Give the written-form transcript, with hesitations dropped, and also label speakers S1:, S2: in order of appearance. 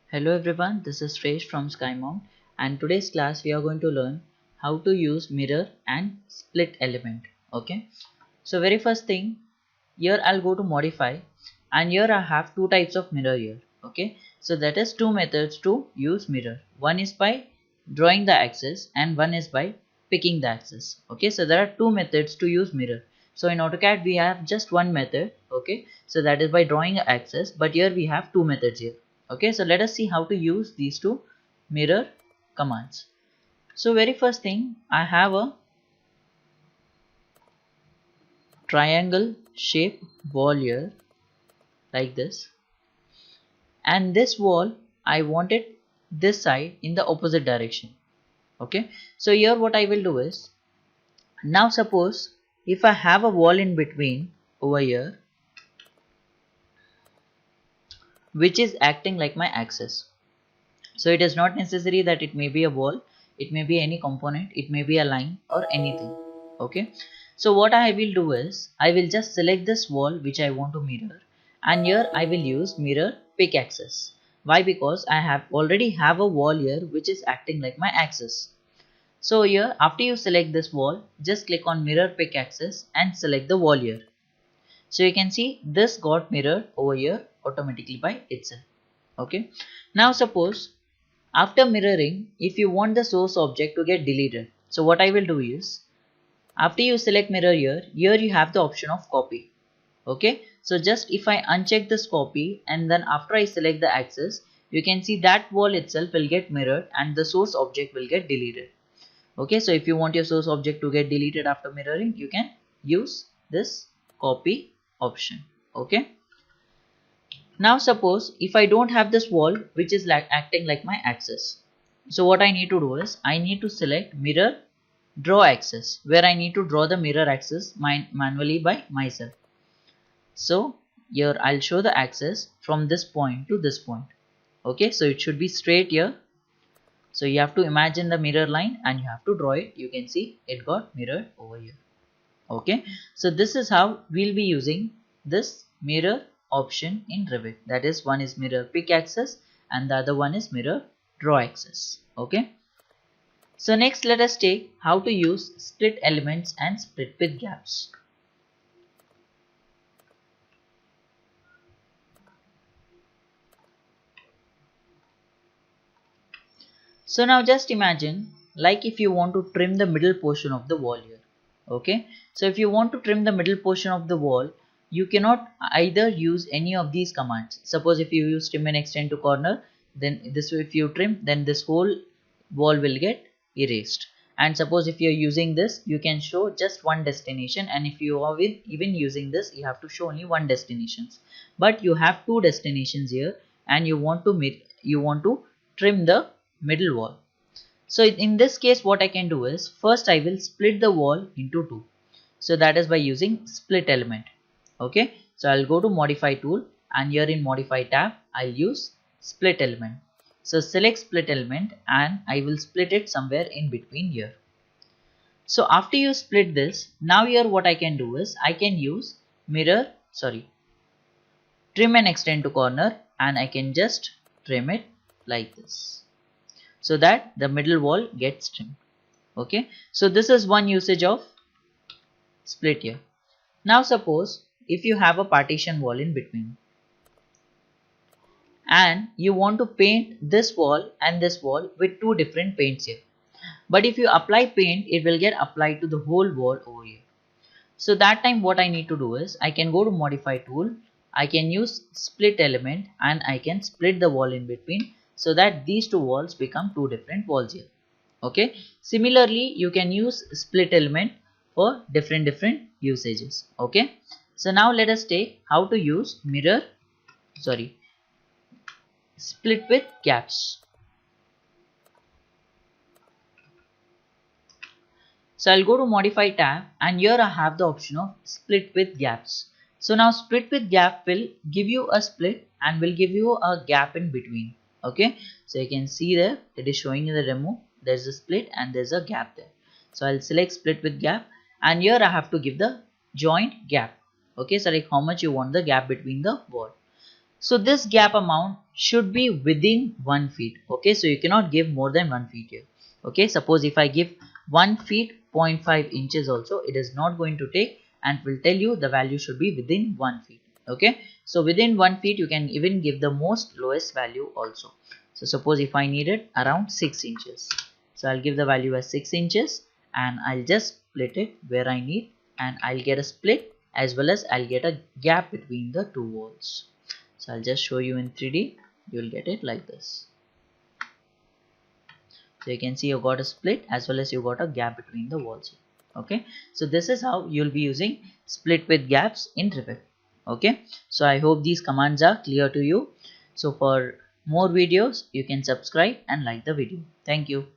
S1: Hello everyone, this is Fresh from SkyMount, and today's class we are going to learn how to use mirror and split element. Okay, so very first thing, here I'll go to modify, and here I have two types of mirror here. Okay, so that is two methods to use mirror. One is by drawing the axis and one is by picking the axis. Okay, so there are two methods to use mirror. So in AutoCAD we have just one method. Okay, so that is by drawing an axis, but here we have two methods here. Okay, so let us see how to use these two mirror commands. So very first thing, I have a triangle shape wall here like this, and this wall I want it this side in the opposite direction. Okay, so here what I will do is, now suppose if I have a wall in between over here which is acting like my axis. So it is not necessary that it may be a wall, it may be any component, it may be a line or anything. Okay, so what I will do is, I will just select this wall which I want to mirror, and here I will use mirror pick axis. Why? Because I have already have a wall here which is acting like my axis. So here after you select this wall, just click on mirror pick axis and select the wall here. So you can see this got mirrored over here automatically by itself. Okay, now suppose after mirroring, if you want the source object to get deleted, so what I will do is, after you select mirror here you have the option of copy. Okay, so just if I uncheck this copy and then after I select the axis, you can see that wall itself will get mirrored and the source object will get deleted. Okay, so if you want your source object to get deleted after mirroring, you can use this copy option. Okay, now suppose if I don't have this wall which is like acting like my axis, so what I need to do is, I need to select mirror draw axis, where I need to draw the mirror axis manually by myself. So here I'll show the axis from this point to this point. Okay, so it should be straight here. So you have to imagine the mirror line and you have to draw it. You can see it got mirrored over here. Okay, so this is how we'll be using this mirror option in Revit. That is, one is mirror pick axis and the other one is mirror draw axis. Okay, so next let us take how to use split elements and split with gaps. So now just imagine, like if you want to trim the middle portion of the wall here. Okay, so if you want to trim the middle portion of the wall, you cannot either use any of these commands. Suppose if you use trim and extend to corner, then this way if you trim, then this whole wall will get erased. And suppose if you are using this, you can show just one destination, and if you are even using this, you have to show only one destinations. But you have two destinations here, and you want to trim the middle wall. So in this case what I can do is, first I will split the wall into two. So that is by using split element. Okay, so I'll go to modify tool and here in modify tab I'll use split element. So select split element and I will split it somewhere in between here. So after you split this, now here what I can do is, I can use trim and extend to corner, and I can just trim it like this, so that the middle wall gets trimmed. Okay, so this is one usage of split here. Now suppose if you have a partition wall in between and you want to paint this wall and this wall with two different paints here, but if you apply paint, it will get applied to the whole wall over here. So that time what I need to do is, I can go to modify tool, I can use split element and I can split the wall in between, so that these two walls become two different walls here. Okay, similarly you can use split element for different usages. Okay, so now let us take how to use split with gaps. So I'll go to modify tab and here I have the option of split with gaps. So now split with gap will give you a split and will give you a gap in between. Okay, so you can see there it is showing in the demo, there's a split and there's a gap there. So I'll select split with gap and here I have to give the joint gap. Okay, so like how much you want the gap between the wall. So this gap amount should be within 1 feet. Okay, so you cannot give more than 1 feet here. Okay, suppose if I give 1 feet 0.5 inches also, it is not going to take, and will tell you the value should be within 1 feet. Okay, so within 1 feet you can even give the most lowest value also. So suppose if I needed around 6 inches, so I'll give the value as 6 inches and I'll just split it where I need, and I'll get a split as well as I'll get a gap between the two walls. So I'll just show you in 3D. You'll get it like this. So you can see you got a split as well as you got a gap between the walls. Okay, so this is how you'll be using split with gaps in Revit. Okay, so I hope these commands are clear to you. So for more videos, you can subscribe and like the video. Thank you.